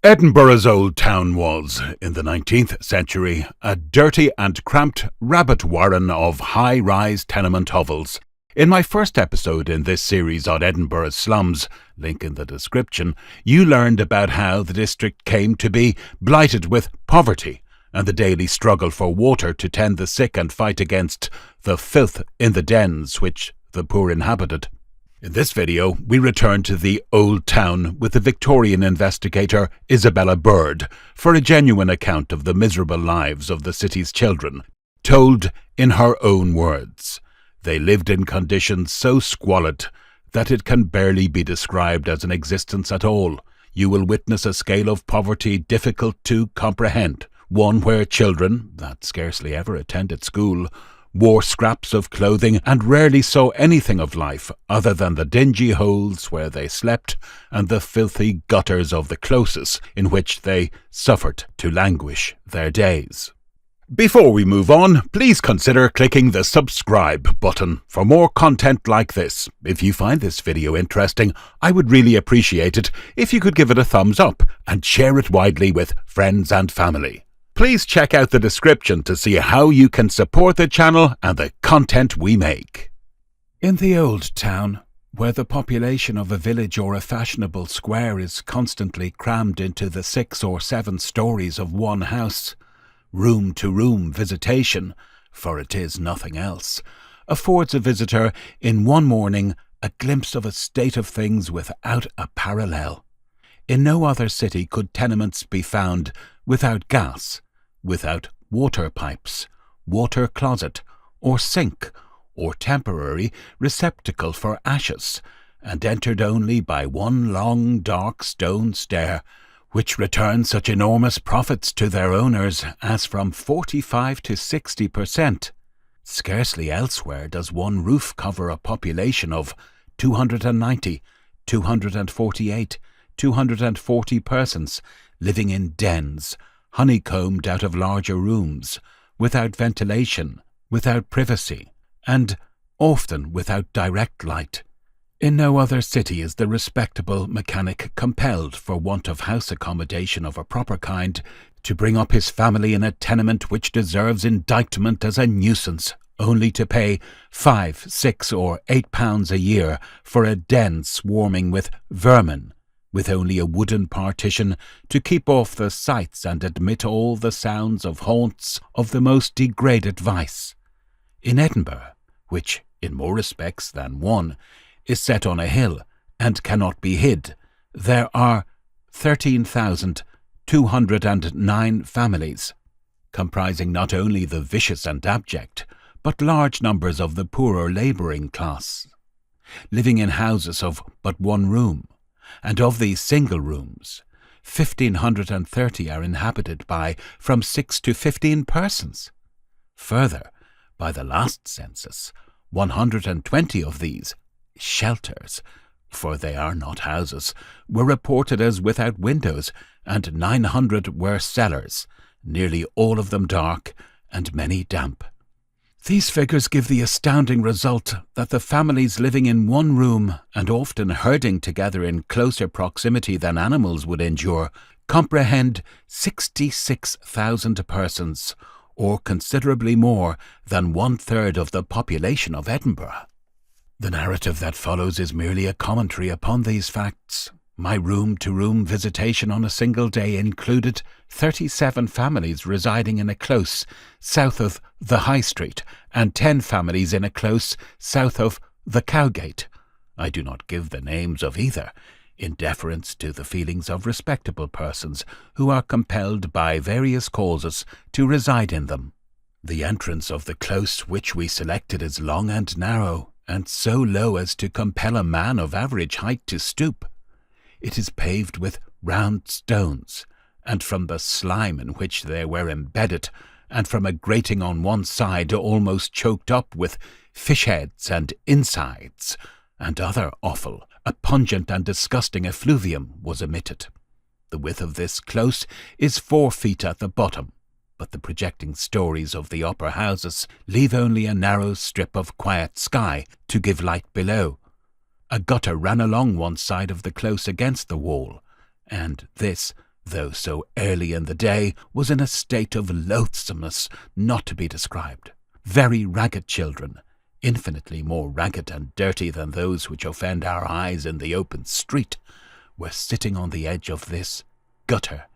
Edinburgh's old town was, in the 19th century, a dirty and cramped rabbit warren of high-rise tenement hovels. In my first episode in this series on Edinburgh's slums, link in the description, you learned about how the district came to be blighted with poverty and the daily struggle for water to tend the sick and fight against the filth in the dens which the poor inhabited. In this video, we return to the Old Town with the Victorian investigator Isabella Bird for a genuine account of the miserable lives of the city's children, told in her own words. They lived in conditions so squalid that it can barely be described as an existence at all. You will witness a scale of poverty difficult to comprehend, one where children, that scarcely ever attended school, wore scraps of clothing and rarely saw anything of life other than the dingy holes where they slept and the filthy gutters of the closes in which they suffered to languish their days. Before we move on, please consider clicking the subscribe button for more content like this. If you find this video interesting, I would really appreciate it if you could give it a thumbs up and share it widely with friends and family. Please check out the description to see how you can support the channel and the content we make. In the Old Town, where the population of a village or a fashionable square is constantly crammed into the 6 or 7 stories of one house, room-to-room visitation, for it is nothing else, affords a visitor in one morning a glimpse of a state of things without a parallel. In no other city could tenements be found without gas, without water pipes, water closet, or sink, or temporary receptacle for ashes, and entered only by one long dark stone stair, which returned such enormous profits to their owners as from 45 to 60%. Scarcely elsewhere does one roof cover a population of 290, 248, 240 persons living in dens, honeycombed out of larger rooms, without ventilation, without privacy, and often without direct light. In no other city is the respectable mechanic compelled, for want of house accommodation of a proper kind, to bring up his family in a tenement which deserves indictment as a nuisance, only to pay £5, £6, or £8 a year for a den swarming with vermin, with only a wooden partition to keep off the sights and admit all the sounds of haunts of the most degraded vice. In Edinburgh, which, in more respects than one, is set on a hill and cannot be hid, there are 13,209 families, comprising not only the vicious and abject, but large numbers of the poorer labouring class, living in houses of but one room, and of these single rooms, 1,530 are inhabited by from 6 to 15 persons. Further, by the last census, 120 of these shelters, for they are not houses, were reported as without windows, and 900 were cellars, nearly all of them dark and many damp. These figures give the astounding result that the families living in one room and often herding together in closer proximity than animals would endure comprehend 66,000 persons, or considerably more than 1/3 of the population of Edinburgh. The narrative that follows is merely a commentary upon these facts. My room-to-room visitation on a single day included 37 families residing in a close south of the High Street and 10 families in a close south of the Cowgate. I do not give the names of either, in deference to the feelings of respectable persons who are compelled by various causes to reside in them. The entrance of the close which we selected is long and narrow, and so low as to compel a man of average height to stoop. It is paved with round stones, and from the slime in which they were embedded, and from a grating on one side almost choked up with fish heads and insides, and other offal, a pungent and disgusting effluvium was emitted. The width of this close is 4 feet at the bottom, but the projecting stories of the upper houses leave only a narrow strip of quiet sky to give light below. A gutter ran along one side of the close against the wall, and this, though so early in the day, was in a state of loathsomeness not to be described. Very ragged children, infinitely more ragged and dirty than those which offend our eyes in the open street, were sitting on the edge of this gutter,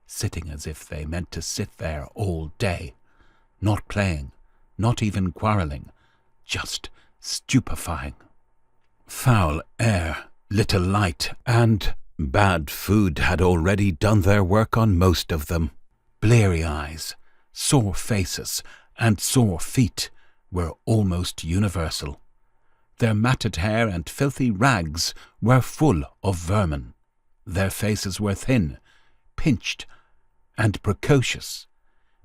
sitting as if they meant to sit there all day, not playing, not even quarrelling, just stupefying. Foul air, little light, and bad food had already done their work on most of them. Bleary eyes, sore faces, and sore feet were almost universal. Their matted hair and filthy rags were full of vermin. Their faces were thin, pinched, and precocious.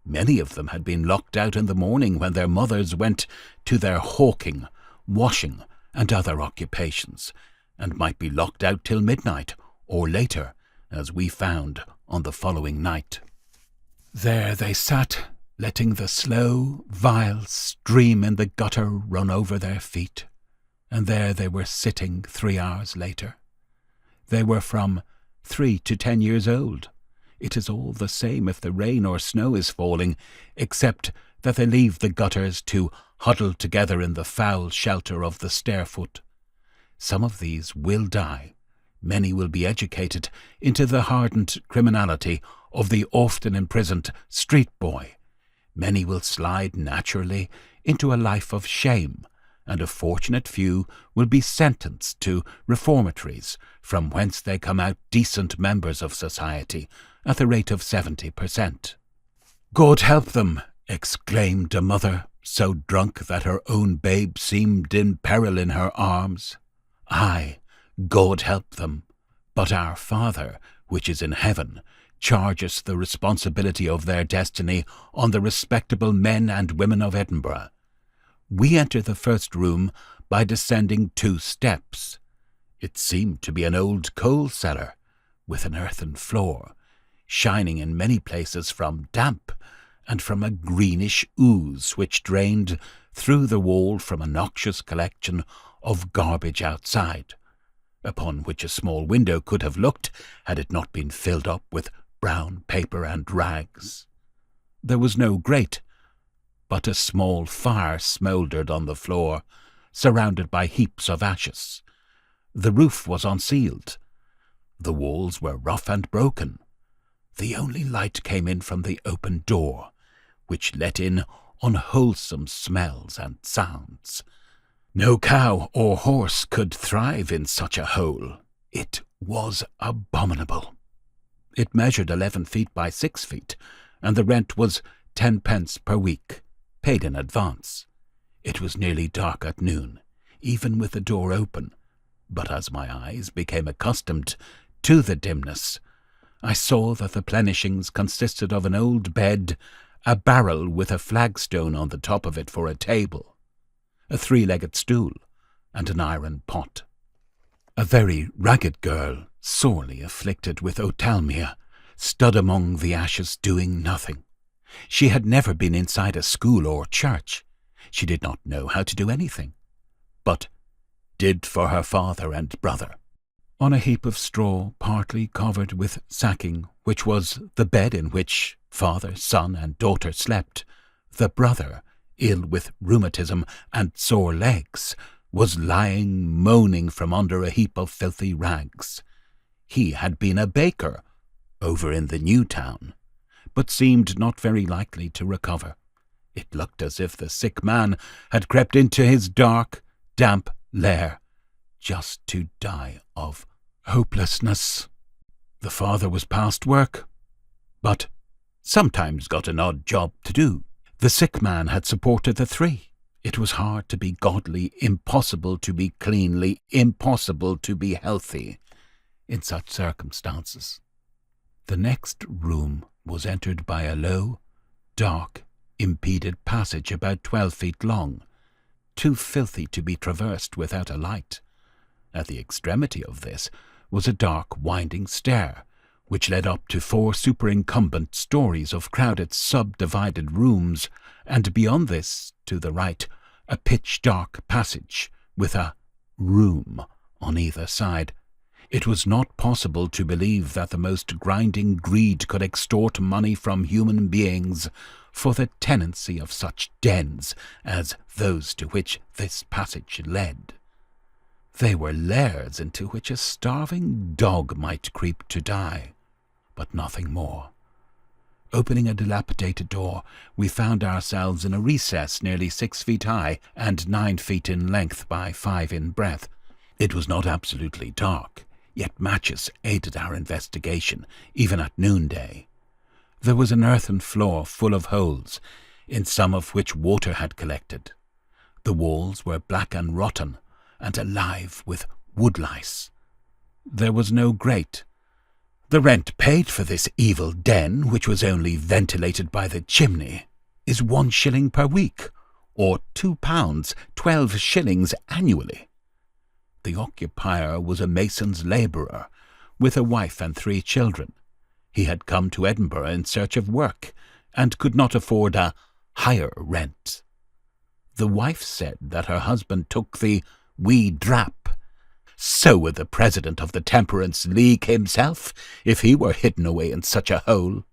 Many of them had been locked out in the morning when their mothers went to their hawking, washing, and other occupations, and might be locked out till midnight, or later, as we found on the following night. There they sat, letting the slow, vile stream in the gutter run over their feet, and there they were sitting 3 hours later. They were from 3 to 10 years old. It is all the same if the rain or snow is falling, except that they leave the gutters to huddle together in the foul shelter of the stair-foot. Some of these will die. Many will be educated into the hardened criminality of the often imprisoned street boy. Many will slide naturally into a life of shame, and a fortunate few will be sentenced to reformatories, from whence they come out decent members of society, at the rate of 70%. "God help them!" exclaimed a mother, so drunk that her own babe seemed in peril in her arms. "Aye, God help them, but our Father, which is in heaven, charges the responsibility of their destiny on the respectable men and women of Edinburgh. We entered the first room by descending 2 steps. It seemed to be an old coal cellar, with an earthen floor, shining in many places from damp, and from a greenish ooze which drained through the wall from a noxious collection of garbage outside, upon which a small window could have looked had it not been filled up with brown paper and rags. There was no grate, but a small fire smouldered on the floor, surrounded by heaps of ashes. The roof was unceiled. The walls were rough and broken. The only light came in from the open door, which let in unwholesome smells and sounds. No cow or horse could thrive in such a hole. It was abominable. It measured 11 feet by 6 feet, and the rent was 10 pence per week, paid in advance. It was nearly dark at noon, even with the door open, but as my eyes became accustomed to the dimness, I saw that the plenishings consisted of an old bed, a barrel with a flagstone on the top of it for a table, a 3-legged stool, and an iron pot. A very ragged girl, sorely afflicted with ophthalmia, stood among the ashes doing nothing. She had never been inside a school or church. She did not know how to do anything, but did for her father and brother. On a heap of straw partly covered with sacking, which was the bed in which father, son, and daughter slept, the brother, ill with rheumatism and sore legs, was lying moaning from under a heap of filthy rags. He had been a baker over in the new town, but seemed not very likely to recover. It looked as if the sick man had crept into his dark, damp lair, just to die of hopelessness. The father was past work, but sometimes got an odd job to do. The sick man had supported the 3. It was hard to be godly, impossible to be cleanly, impossible to be healthy in such circumstances. The next room was entered by a low, dark, impeded passage about 12 feet long, too filthy to be traversed without a light. At the extremity of this was a dark, winding stair, which led up to 4 superincumbent stories of crowded subdivided rooms, and beyond this, to the right, a pitch-dark passage with a room on either side. It was not possible to believe that the most grinding greed could extort money from human beings for the tenancy of such dens as those to which this passage led. They were lairs into which a starving dog might creep to die, but nothing more. Opening a dilapidated door, we found ourselves in a recess nearly 6 feet high and 9 feet in length by 5 in breadth. It was not absolutely dark, yet matches aided our investigation, even at noonday. There was an earthen floor full of holes, in some of which water had collected. The walls were black and rotten, and alive with woodlice. There was no grate. The rent paid for this evil den, which was only ventilated by the chimney, is 1 shilling per week, or £2, 12 shillings annually. The occupier was a mason's labourer, with a wife and 3 children. He had come to Edinburgh in search of work, and could not afford a higher rent. The wife said that her husband took the wee drap. So would the president of the Temperance League himself, if he were hidden away in such a hole.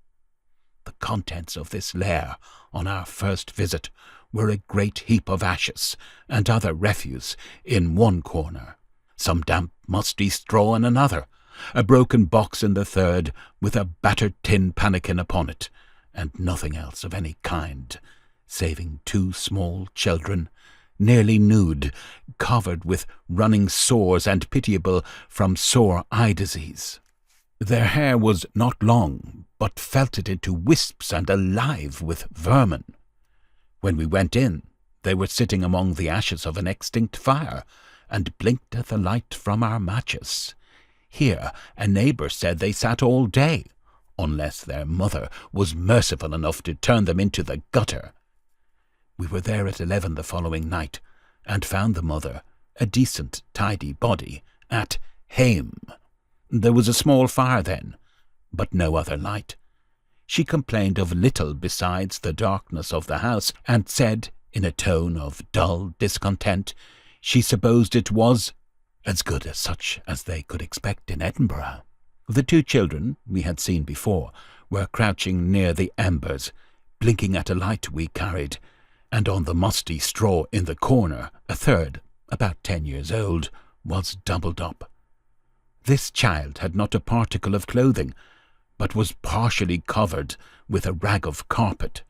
The contents of this lair, on our first visit, were a great heap of ashes and other refuse in one corner, some damp musty straw in another, a broken box in the third, with a battered tin pannikin upon it, and nothing else of any kind, saving 2 small children, nearly nude, covered with running sores and pitiable from sore eye disease. Their hair was not long, but felted into wisps and alive with vermin. When we went in, they were sitting among the ashes of an extinct fire, and blinked at the light from our matches. Here a neighbour said they sat all day, unless their mother was merciful enough to turn them into the gutter. We were there at 11 the following night, and found the mother, a decent, tidy body, at hame. There was a small fire then, but no other light. She complained of little besides the darkness of the house, and said, in a tone of dull discontent, she supposed it was as good as such as they could expect in Edinburgh. The 2 children we had seen before were crouching near the embers, blinking at a light we carried, and on the musty straw in the corner a third, about 10 years old, was doubled up. This child had not a particle of clothing, but was partially covered with a rag of carpet.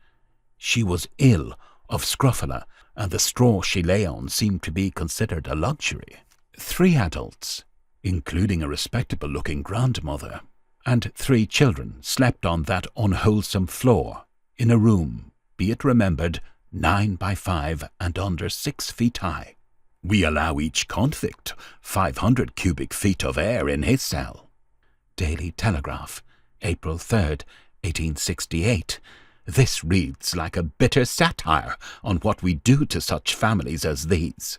She was ill of scrofula, and the straw she lay on seemed to be considered a luxury. 3 adults, including a respectable-looking grandmother, and 3 children slept on that unwholesome floor, in a room, be it remembered, 9 by 5 and under 6 feet high. We allow each convict 500 cubic feet of air in his cell. Daily Telegraph, April 3rd, 1868. This reads like a bitter satire on what we do to such families as these.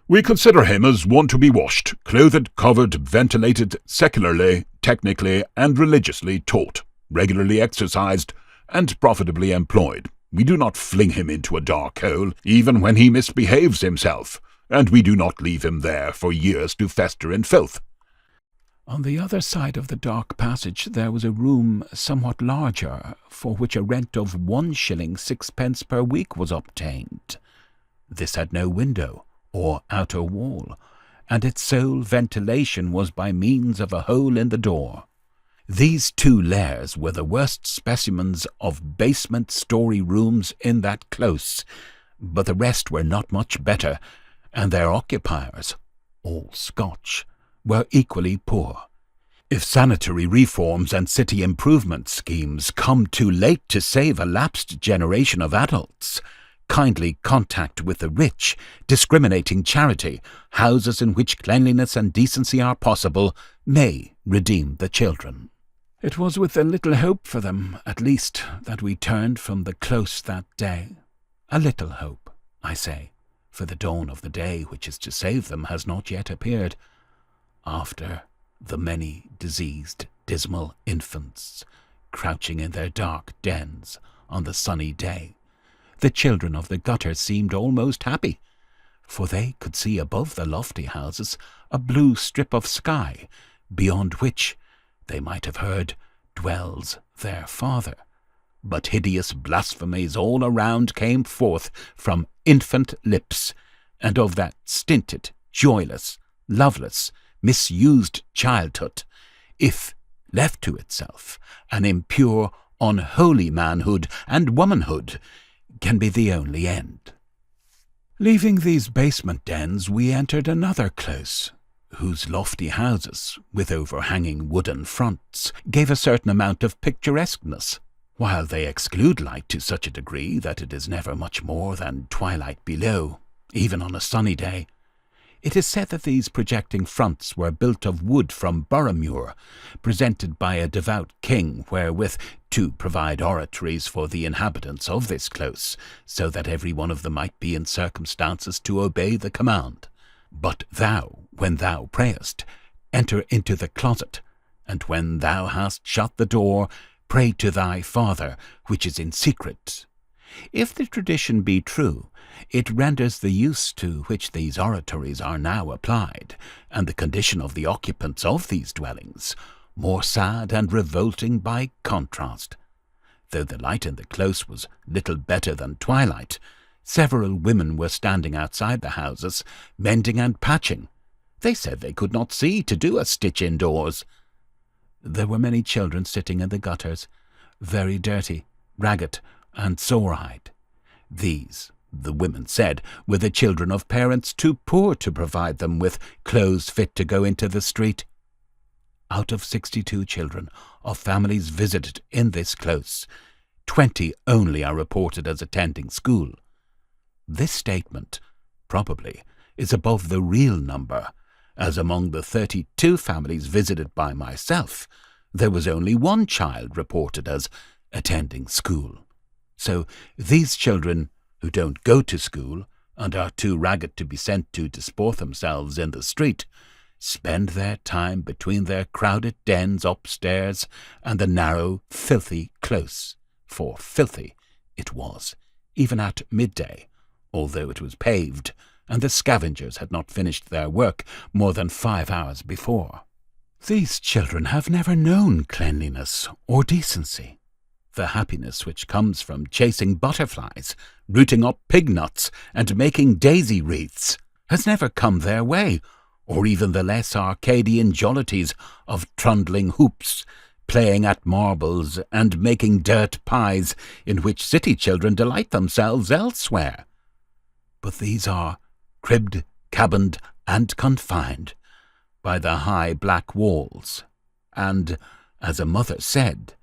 We consider him as one to be washed, clothed, covered, ventilated, secularly, technically, and religiously taught, regularly exercised, and profitably employed. We do not fling him into a dark hole, even when he misbehaves himself, and we do not leave him there for years to fester in filth. On the other side of the dark passage there was a room somewhat larger, for which a rent of 1 shilling 6 per week was obtained. This had no window or outer wall, and its sole ventilation was by means of a hole in the door. These 2 lairs were the worst specimens of basement story rooms in that close, but the rest were not much better, and their occupiers, all Scotch, were equally poor. If sanitary reforms and city improvement schemes come too late to save a lapsed generation of adults, kindly contact with the rich, discriminating charity, houses in which cleanliness and decency are possible, may redeem the children. It was with a little hope for them, at least, that we turned from the close that day. A little hope, I say, for the dawn of the day which is to save them has not yet appeared. After the many diseased, dismal infants crouching in their dark dens on the sunny day, the children of the gutter seemed almost happy, for they could see above the lofty houses a blue strip of sky, beyond which, they might have heard, dwells their Father. But hideous blasphemies all around came forth from infant lips, and of that stinted, joyless, loveless, misused childhood, if, left to itself, an impure, unholy manhood and womanhood, can be the only end. Leaving these basement dens, we entered another close, whose lofty houses, with overhanging wooden fronts, gave a certain amount of picturesqueness, while they exclude light to such a degree that it is never much more than twilight below, even on a sunny day. It is said that these projecting fronts were built of wood from Boroughmuir, presented by a devout king wherewith to provide oratories for the inhabitants of this close, so that every one of them might be in circumstances to obey the command. But thou, when thou prayest, enter into the closet, and when thou hast shut the door, pray to thy Father, which is in secret. If the tradition be true, it renders the use to which these oratories are now applied, and the condition of the occupants of these dwellings, more sad and revolting by contrast. Though the light in the close was little better than twilight, several women were standing outside the houses, mending and patching. They said they could not see to do a stitch indoors. There were many children sitting in the gutters, very dirty, ragged, and sore-eyed. These, the women said, were the children of parents too poor to provide them with clothes fit to go into the street. Out of 62 children of families visited in this close, 20 only are reported as attending school. This statement, probably, is above the real number, as among the 32 families visited by myself, there was only one child reported as attending school. So these children, who don't go to school and are too ragged to be sent to disport themselves in the street, spend their time between their crowded dens upstairs and the narrow, filthy close, for filthy it was, even at midday, although it was paved, and the scavengers had not finished their work more than 5 hours before. These children have never known cleanliness or decency. The happiness which comes from chasing butterflies, rooting up pig nuts, and making daisy wreaths has never come their way, or even the less Arcadian jollities of trundling hoops, playing at marbles, and making dirt pies, in which city children delight themselves elsewhere. But these are cribbed, cabined, and confined by the high black walls, and, as a mother said,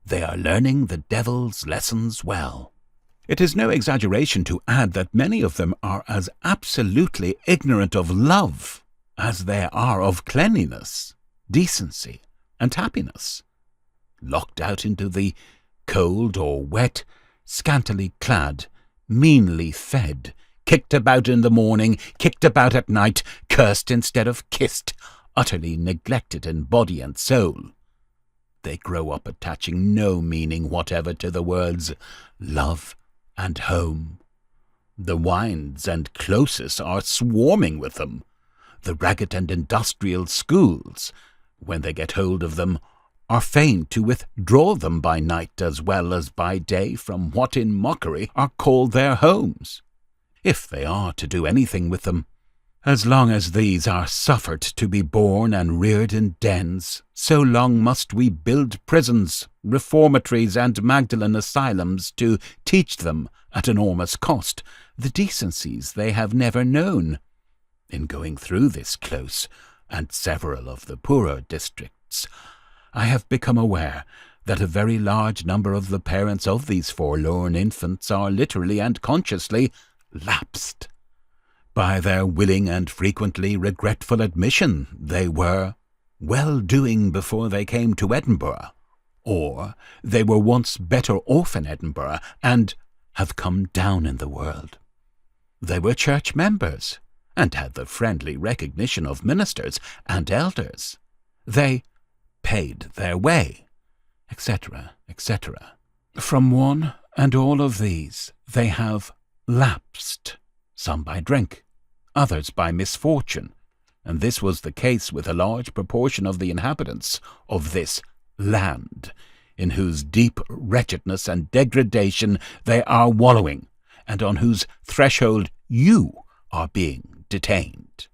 they are learning the devil's lessons well. It is no exaggeration to add that many of them are as absolutely ignorant of love as they are of cleanliness, decency, and happiness. Locked out into the cold or wet, scantily clad, meanly fed, kicked about in the morning, kicked about at night, cursed instead of kissed, utterly neglected in body and soul. They grow up attaching no meaning whatever to the words love and home. The wynds and closes are swarming with them. The ragged and industrial schools, when they get hold of them, are fain to withdraw them by night as well as by day from what in mockery are called their homes, if they are to do anything with them. As long as these are suffered to be born and reared in dens, so long must we build prisons, reformatories, and Magdalen asylums to teach them, at enormous cost, the decencies they have never known. In going through this close, and several of the poorer districts, I have become aware that a very large number of the parents of these forlorn infants are literally and consciously lapsed. By their willing and frequently regretful admission, they were well-doing before they came to Edinburgh, or they were once better off in Edinburgh and have come down in the world. They were church members, and had the friendly recognition of ministers and elders. They paid their way, etc., etc. From one and all of these they have lapsed, some by drink, others by misfortune, and this was the case with a large proportion of the inhabitants of this land, in whose deep wretchedness and degradation they are wallowing, and on whose threshold you are being detained.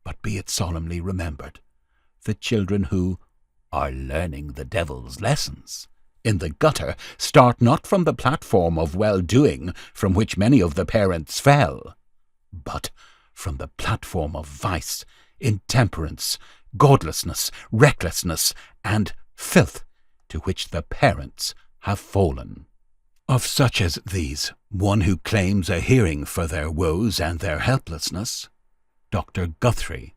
But be it solemnly remembered, the children who are learning the devil's lessons in the gutter start not from the platform of well-doing from which many of the parents fell, but from the platform of vice, intemperance, godlessness, recklessness, and filth to which the parents have fallen. Of such as these, one who claims a hearing for their woes and their helplessness, Dr. Guthrie,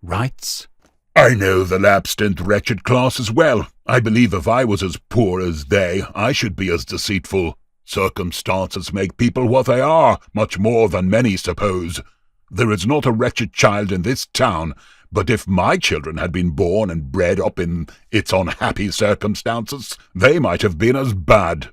writes, I know the lapsed and wretched classes well. I believe if I was as poor as they, I should be as deceitful. Circumstances make people what they are, much more than many suppose. There is not a wretched child in this town, but if my children had been born and bred up in its unhappy circumstances, they might have been as bad.